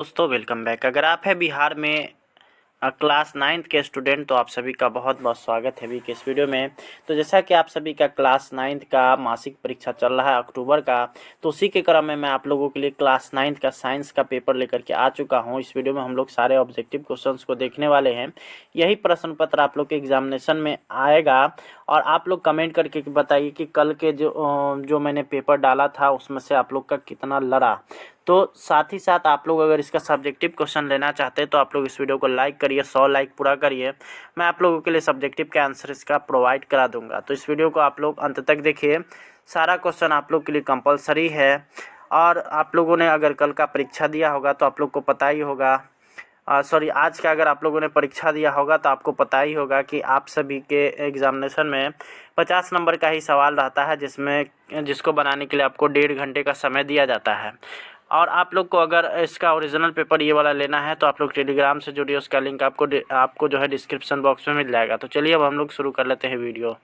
दोस्तों welcome back. अगर आप हैं बिहार में क्लास 9th के स्टूडेंट तो आप सभी का बहुत बहुत स्वागत है अभी के इस वीडियो में। तो जैसा कि आप सभी का क्लास 9th का मासिक परीक्षा चल रहा है अक्टूबर का, तो उसी के क्रम में मैं आप लोगों के लिए क्लास 9th का साइंस का पेपर लेकर के आ चुका हूं। इस वीडियो में हम लोग सारे ऑब्जेक्टिव क्वेश्चंस को देखने वाले हैं। यही प्रश्न पत्र आप लोग के एग्जामिनेशन में आएगा और आप लोग कमेंट करके बताइए कि कल के जो मैंने पेपर डाला था उसमें से आप लोग का कितना लड़ा। तो साथ ही साथ आप लोग अगर इसका सब्जेक्टिव क्वेश्चन लेना चाहते हैं तो आप लोग इस वीडियो को लाइक करिए, 100 लाइक पूरा करिए। मैं आप लोगों के लिए सब्जेक्टिव के आंसर इसका प्रोवाइड करा दूंगा। तो इस वीडियो को आप लोग अंत तक देखिए। सारा क्वेश्चन आप लोग के लिए कंपलसरी है और आप लोगों ने अगर कल का परीक्षा दिया होगा तो आप लोग को पता ही होगा, आज का अगर आप लोगों ने परीक्षा दिया होगा तो आपको पता ही होगा कि आप सभी के एग्जामिनेशन में 50 नंबर का ही सवाल रहता है, जिसको बनाने के लिए आपको 1.5 घंटे का समय दिया जाता है। और आप लोग को अगर इसका ओरिजिनल पेपर ये वाला लेना है तो आप लोग टेलीग्राम से जुड़िए, उसका लिंक आपको जो है डिस्क्रिप्शन बॉक्स में मिल जाएगा। तो चलिए अब हम लोग शुरू कर लेते हैं वीडियो।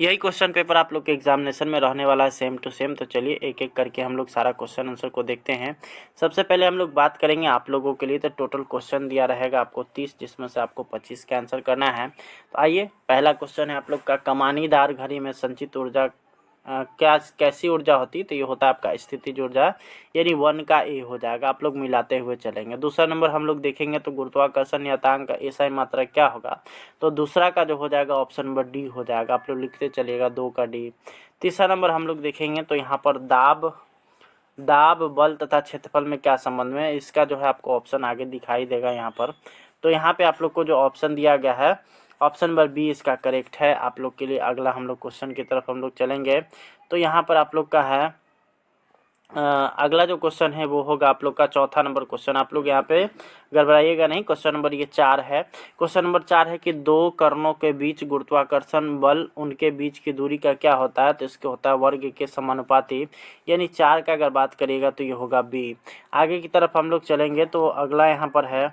यही क्वेश्चन पेपर आप लोग के एग्जामिनेशन में रहने वाला है सेम टू सेम। तो चलिए एक एक करके हम लोग सारा क्वेश्चन आंसर को देखते हैं। सबसे पहले हम लोग बात करेंगे आप लोगों के लिए। तो टोटल क्वेश्चन दिया रहेगा आपको 30, जिसमें से आपको 25 का आंसर करना है। तो आइए, पहला क्वेश्चन है आप लोग का, कमानीदार घड़ी में संचित ऊर्जा कैसी ऊर्जा होती है? तो ये होता है आपका स्थितिज ऊर्जा, यानी 1 का ए हो जाएगा। आप लोग मिलाते हुए चलेंगे। दूसरा नंबर हम लोग देखेंगे तो गुरुत्वाकर्षण नियतांक का एसआई मात्रा क्या होगा? तो दूसरा का जो हो जाएगा ऑप्शन नंबर डी हो जाएगा। आप लोग लिखते चलिएगा 2 का डी। तीसरा नंबर हम लोग देखेंगे तो यहाँ पर दाब बल तथा क्षेत्रफल में क्या संबंध में, इसका जो है आपको ऑप्शन आगे दिखाई देगा यहाँ पर। तो यहाँ पे आप लोग को जो ऑप्शन दिया गया है ऑप्शन नंबर बी इसका करेक्ट है आप लोग के लिए। अगला हम लोग क्वेश्चन की तरफ हम लोग चलेंगे। तो यहाँ पर आप लोग का है अगला जो क्वेश्चन है वो होगा आप लोग का चौथा नंबर क्वेश्चन। आप लोग यहाँ पे गड़बड़ाइएगा नहीं, क्वेश्चन नंबर ये 4 है। क्वेश्चन नंबर 4 है कि दो कणों के बीच गुरुत्वाकर्षण बल उनके बीच की दूरी का क्या होता है? तो इसके होता है वर्ग के समानुपाती, यानी 4 का अगर बात करिएगा तो ये होगा बी। आगे की तरफ हम लोग चलेंगे तो अगला यहाँ पर है,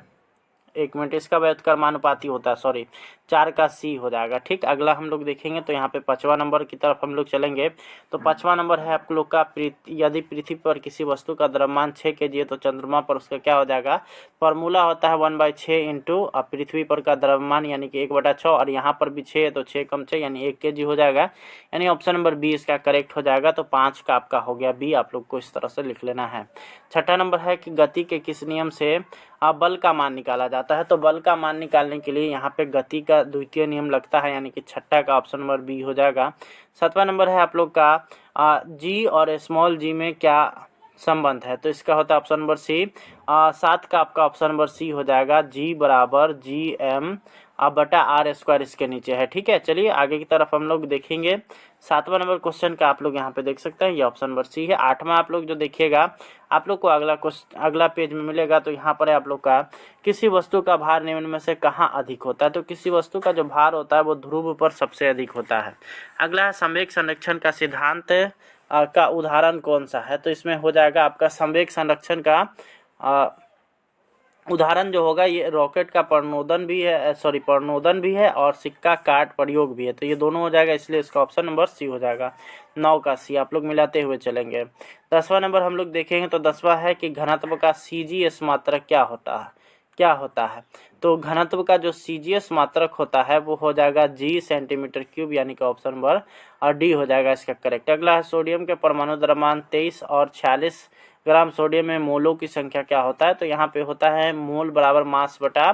एक मिनट, इसका व्युत्क्रमानुपाती होता है, सॉरी, 4 का सी हो जाएगा। ठीक, अगला हम लोग देखेंगे तो यहाँ पे 5वां नंबर की तरफ हम लोग चलेंगे। तो 5वां नंबर है आप लोग का, यदि पृथ्वी पर किसी वस्तु का द्रव्यमान 6 kg है तो चंद्रमा पर उसका क्या हो जाएगा? फॉर्मूला होता है 1/6 इंटू पृथ्वी पर का द्रव्यमान यानी कि 1/6, और यहाँ पर भी 6 है तो 6 कम 6 यानी 1 kg हो जाएगा, यानी ऑप्शन नंबर बी इसका करेक्ट हो जाएगा। तो 5 का आपका हो गया बी। आप लोग को इस तरह से लिख लेना है। छठा नंबर है कि गति के किस नियम से बल का मान निकाला जाता है? तो बल का मान निकालने के लिए यहाँ पे गति का द्वितीय नियम लगता है, यानी कि छठा का ऑप्शन नंबर बी हो जाएगा। 7वां नंबर है आप लोग का जी और स्मॉल जी में क्या संबंध है? तो इसका होता है ऑप्शन नंबर सी। 7 का आपका ऑप्शन नंबर सी हो जाएगा, जी बराबर जी एम बटा आर स्क्वायर इसके नीचे है। ठीक है, चलिए आगे की तरफ हम लोग देखेंगे। 7वां नंबर क्वेश्चन का आप लोग यहाँ पे देख सकते हैं, ये ऑप्शन नंबर सी है। 8वां आप लोग जो देखिएगा आप लोग को अगला पेज में मिलेगा। तो यहाँ पर है आप लोग का, किसी वस्तु का भार निम्न में से कहाँ अधिक होता है? तो किसी वस्तु का जो भार होता है वो ध्रुव पर सबसे अधिक होता है। अगला है संवेग संरक्षण का सिद्धांत का उदाहरण कौन सा है? तो इसमें हो जाएगा आपका संवेग संरक्षण का उदाहरण जो होगा, ये रॉकेट का प्रणोदन भी है और सिक्का काट प्रयोग भी है। तो ये दोनों हो जाएगा, इसलिए इसका ऑप्शन नंबर सी हो जाएगा। 9 का सी। आप लोग मिलाते हुए चलेंगे। 10वां नंबर हम लोग देखेंगे तो 10वां है कि घनत्व का सीजीएस मात्रक क्या होता है? तो घनत्व का जो सीजीएस मात्रक होता है वो हो जाएगा जी सेंटीमीटर क्यूब, यानी कि ऑप्शन नंबर डी हो जाएगा इसका करेक्ट। अगला है सोडियम के परमाणु द्रव्यमान 23 और 46 ग्राम सोडियम में मोलों की संख्या क्या होता है? तो यहाँ पे होता है मोल बराबर मास बटा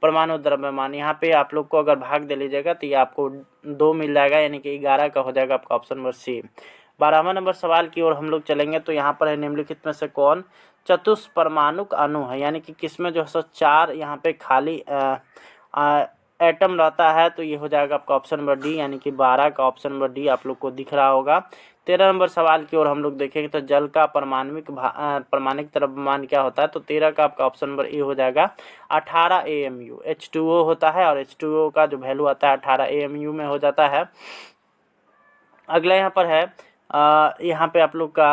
परमाणु द्रव्यमान। यहाँ पे आप लोग को अगर भाग दे लीजिएगा तो ये आपको 2 मिल जाएगा, यानी कि 11 का हो जाएगा आपका ऑप्शन नंबर सी। 12वां नंबर सवाल की ओर हम लोग चलेंगे। तो यहाँ पर है, निम्नलिखित में से कौन चतुष्परमाणुक अणु है? यानी कि किसमें जो है 4 यहाँ पे खाली एटम रहता है? तो ये हो जाएगा आपका ऑप्शन नंबर डी, यानी कि 12 का ऑप्शन नंबर डी आप लोग को दिख रहा होगा। 13 नंबर सवाल की ओर हम लोग देखेंगे तो जल का परमाणिक द्रव्यमान क्या होता है? तो 13 का आपका ऑप्शन नंबर ए हो जाएगा 18 AMU। H2O होता है और H2O का जो वैल्यू आता है 18 AMU में हो जाता है। अगला यहाँ पर है यहाँ पे आप लोग का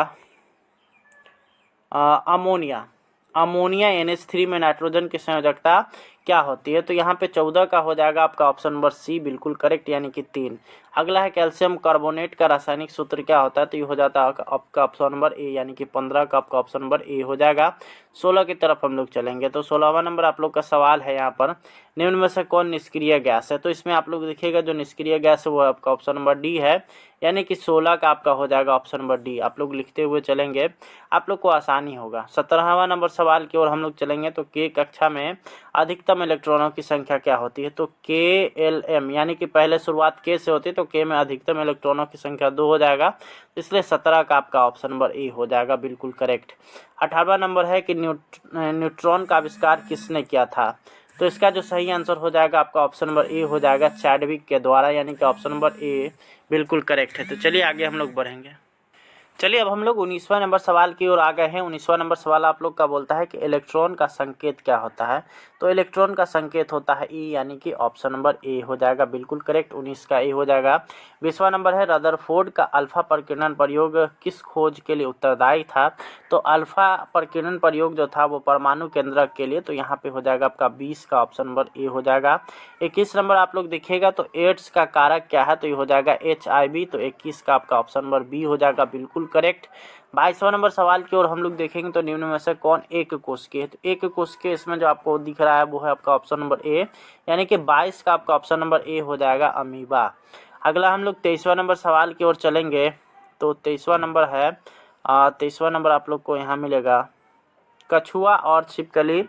अमोनिया NH3 में नाइट्रोजन की संयोजकता क्या होती है? तो यहाँ पे 14 का हो जाएगा आपका ऑप्शन नंबर सी बिल्कुल करेक्ट, यानी कि 3। अगला है कैल्शियम कार्बोनेट का रासायनिक सूत्र क्या होता है? तो ये हो जाता है आपका ऑप्शन नंबर ए, यानी कि 15 का आपका ऑप्शन नंबर ए हो जाएगा। 16 की तरफ हम लोग चलेंगे। तो 16वां नंबर आप लोग का सवाल है यहाँ पर, निम्न में से कौन निष्क्रिय गैस है? तो इसमें आप लोग देखिएगा जो निष्क्रिय गैस है वो आपका ऑप्शन नंबर डी है, यानी कि 16 का आपका हो जाएगा ऑप्शन नंबर डी। आप लोग लिखते हुए चलेंगे, आप लोग को आसानी होगा। 17वां नंबर सवाल की ओर हम लोग चलेंगे। तो के कक्षा में अधिकतम इलेक्ट्रॉनों की संख्या क्या होती है? तो के एल एम, यानी कि पहले शुरुआत के से होती है, तो के में अधिकतम इलेक्ट्रॉनों की संख्या 2 हो जाएगा, इसलिए 17 का आपका ऑप्शन नंबर ए हो जाएगा बिल्कुल करेक्ट। 18वां नंबर है कि न्यूट्रॉन का आविष्कार किसने किया था? तो इसका जो सही आंसर हो जाएगा आपका ऑप्शन नंबर ए हो जाएगा, चैडविक के द्वारा, यानी कि ऑप्शन नंबर ए बिल्कुल करेक्ट है। तो चलिए आगे हम लोग बढ़ेंगे। चलिए अब हम लोग 19वां नंबर सवाल की ओर आ गए हैं। 19वां नंबर सवाल आप लोग का बोलता है कि इलेक्ट्रॉन का संकेत क्या होता है? तो इलेक्ट्रॉन का संकेत होता है ई, यानी कि ऑप्शन नंबर ए हो जाएगा बिल्कुल करेक्ट, 19 का ए हो जाएगा। 20वां नंबर है रदरफोर्ड का अल्फा प्रकीर्णन प्रयोग किस खोज के लिए उत्तरदायी था? तो अल्फा प्रकीर्णन प्रयोग जो था वो परमाणु केंद्रक के लिए, तो यहाँ पे हो जाएगा आपका 20 का ऑप्शन नंबर ए हो जाएगा। 21 नंबर आप लोग देखिएगा तो एड्स का कारक क्या है? तो ये हो जाएगा HIV, तो 21 का आपका ऑप्शन नंबर बी हो जाएगा बिल्कुल करेक्ट। 22वां नंबर सवाल की ओर हम लोग देखेंगे तो निम्न में से कौन एक कोशिकीय है? तो एक कोशिकीय इसमें जो आपको दिख रहा है वो है आपका ऑप्शन नंबर ए, यानी कि 22 का आपका ऑप्शन नंबर ए हो जाएगा अमीबा। अगला हम लोग 23वां नंबर सवाल की ओर चलेंगे। तो 23वां नंबर है 23वां नंबर आप लोग को यहाँ मिलेगा कछुआ और छिपकली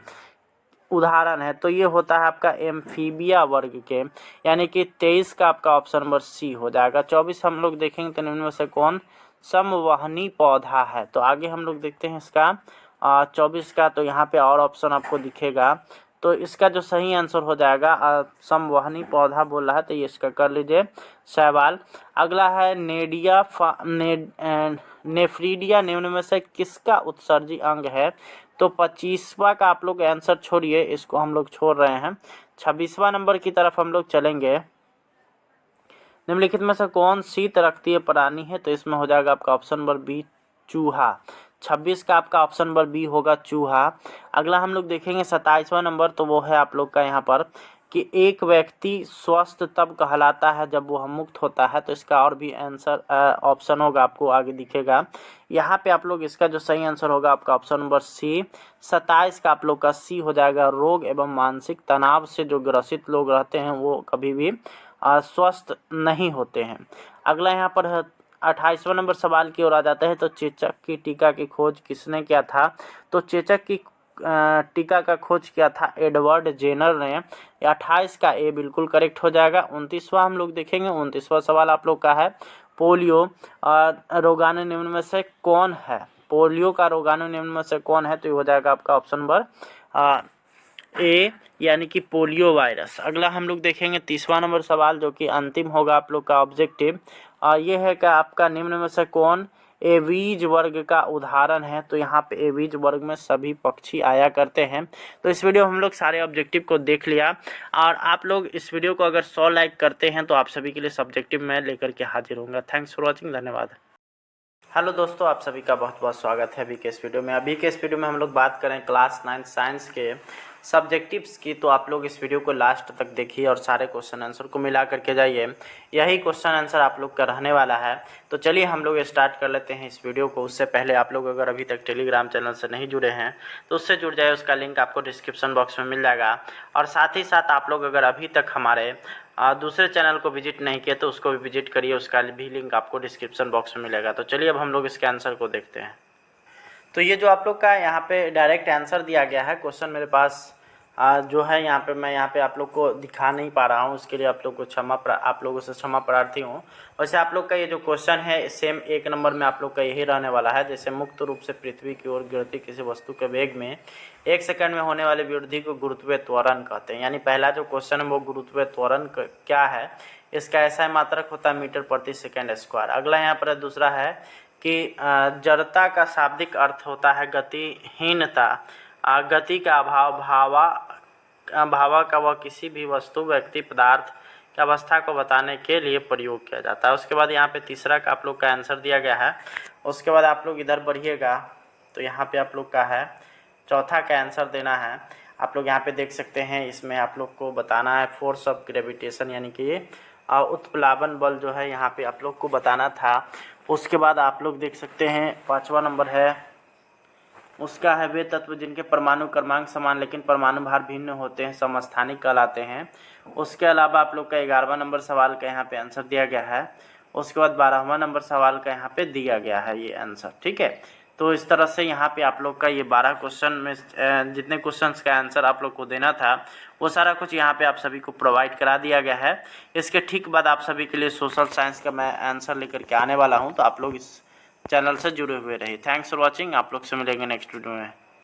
उदाहरण है। तो ये होता है आपका एम्फीबिया वर्ग के, यानी कि 23 का आपका ऑप्शन नंबर सी हो जाएगा। 24 हम लोग देखेंगे तो निम्न में से कौन समवहनी पौधा है? तो आगे हम लोग देखते हैं इसका 24 का। तो यहाँ पे और ऑप्शन आपको दिखेगा, तो इसका जो सही आंसर हो जाएगा समवहनी पौधा बोल रहा है, तो ये इसका कर लीजिए सवाल। अगला है नेफ्रीडिया निम्न में से किसका उत्सर्जी अंग है? तो 25वां का आप लोग आंसर छोड़िए, इसको हम लोग छोड़ रहे हैं। 26वां नंबर की तरफ हम लोग चलेंगे। निम्नलिखित में से कौन शीत रक्तीय प्राणी है? तो इसमें हो जाएगा आपका ऑप्शन नंबर बी चूहा। 26 का आपका ऑप्शन नंबर बी होगा चूहा। अगला हम लोग देखेंगे 27वां नंबर, तो वो है आप लोग का यहाँ पर कि एक व्यक्ति स्वस्थ तब कहलाता है जब वो मुक्त होता है। तो इसका और भी आंसर ऑप्शन होगा, आपको आगे दिखेगा। यहाँ पे आप लोग इसका जो सही आंसर होगा आपका ऑप्शन नंबर सी। 27 का आप लोग का सी हो जाएगा, रोग एवं मानसिक तनाव से जो ग्रसित लोग रहते हैं वो कभी भी स्वस्थ नहीं होते हैं। अगला यहाँ पर 28वां नंबर सवाल की ओर आ जाता है। तो चेचक की टीका की खोज किसने किया था? तो चेचक की टीका का खोज किया था एडवर्ड जेनर ने। 28 का ए बिल्कुल करेक्ट हो जाएगा। 29वां हम लोग देखेंगे। 29वां सवाल आप लोग का है पोलियो रोगाणु निम्न में से कौन है? पोलियो का रोगाणु निम्न में से कौन है? तो ये हो जाएगा आपका ऑप्शन नंबर ए, यानी कि पोलियो वायरस। अगला हम लोग देखेंगे 30वां नंबर सवाल, जो कि अंतिम होगा आप लोग का ऑब्जेक्टिव। ये है कि आपका निम्न में से कौन एवीज वर्ग का उदाहरण है? तो यहाँ पे एवीज वर्ग में सभी पक्षी आया करते हैं। तो इस वीडियो में हम लोग सारे ऑब्जेक्टिव को देख लिया, और आप लोग इस वीडियो को अगर 100 लाइक करते हैं तो आप सभी के लिए सब्जेक्टिव मैं लेकर के हाजिर होऊंगा। थैंक्स फॉर वॉचिंग, धन्यवाद। हेलो दोस्तों, आप सभी का बहुत बहुत स्वागत है अभी के इस वीडियो में। अभी के इस वीडियो में हम लोग बात करें क्लास 9 साइंस के सब्जेक्टिव्स की। तो आप लोग इस वीडियो को लास्ट तक देखिए और सारे क्वेश्चन आंसर को मिला करके जाइए, यही क्वेश्चन आंसर आप लोग का रहने वाला है। तो चलिए हम लोग स्टार्ट कर लेते हैं इस वीडियो को। उससे पहले आप लोग अगर अभी तक टेलीग्राम चैनल से नहीं जुड़े हैं तो उससे जुड़ जाए, उसका लिंक आपको डिस्क्रिप्शन बॉक्स में मिल जाएगा। और साथ ही साथ आप लोग अगर अभी तक हमारे दूसरे चैनल को विजिट नहीं किया तो उसको भी विजिट करिए, उसका भी लिंक आपको डिस्क्रिप्शन बॉक्स में मिलेगा। तो चलिए अब हम लोग इसके आंसर को देखते हैं। तो ये जो आप लोग का यहाँ पे डायरेक्ट आंसर दिया गया है क्वेश्चन, मेरे पास जो है यहाँ पे मैं यहाँ पे आप लोग को दिखा नहीं पा रहा हूँ, उसके लिए आप लोग को आप लोगों से क्षमा प्रार्थी हूँ। वैसे आप लोग का ये जो क्वेश्चन है सेम 1 नंबर में आप लोग का यही रहने वाला है। जैसे मुक्त रूप से पृथ्वी की ओर गिरती किसी वस्तु के वेग में 1 सेकंड में होने वाली वृद्धि को गुरुत्वीय त्वरण कहते हैं। यानी पहला जो क्वेश्चन है वो गुरुत्वीय त्वरण क्या है, इसका ऐसा मात्रक होता है मीटर प्रति सेकेंड स्क्वायर। अगला यहाँ पर दूसरा है कि जड़ता का शाब्दिक अर्थ होता है गतिहीनता, गति का अभाव, भावा का वह किसी भी वस्तु, व्यक्ति, पदार्थ की अवस्था को बताने के लिए प्रयोग किया जाता है। उसके बाद यहाँ पे तीसरा का आप लोग का आंसर दिया गया है। उसके बाद आप लोग इधर बढ़िएगा तो यहाँ पे आप लोग का है चौथा का आंसर देना है। आप लोग यहाँ पे देख सकते हैं। इसमें आप लोग को बताना है फोर्स ऑफ ग्रेविटेशन, यानी कि ये उत्प्लावन बल जो है यहाँ पे आप लोग को बताना था। उसके बाद आप लोग देख सकते हैं 5वां नंबर है, उसका है वे तत्व जिनके परमाणु क्रमांक समान लेकिन परमाणु भार भिन्न होते हैं समस्थानिक कहलाते हैं। उसके अलावा आप लोग का 11वां नंबर सवाल का यहाँ पे आंसर दिया गया है। उसके बाद 12वां नंबर सवाल का यहाँ पे दिया गया है ये आंसर, ठीक है। तो इस तरह से यहाँ पे आप लोग का ये 12 क्वेश्चन में जितने क्वेश्चंस का आंसर आप लोग को देना था वो सारा कुछ यहाँ पे आप सभी को प्रोवाइड करा दिया गया है। इसके ठीक बाद आप सभी के लिए सोशल साइंस का मैं आंसर लेकर के आने वाला हूँ, तो आप लोग इस चैनल से जुड़े हुए रहिए। Thanks for watching. आप लोग से मिलेंगे नेक्स्ट वीडियो में।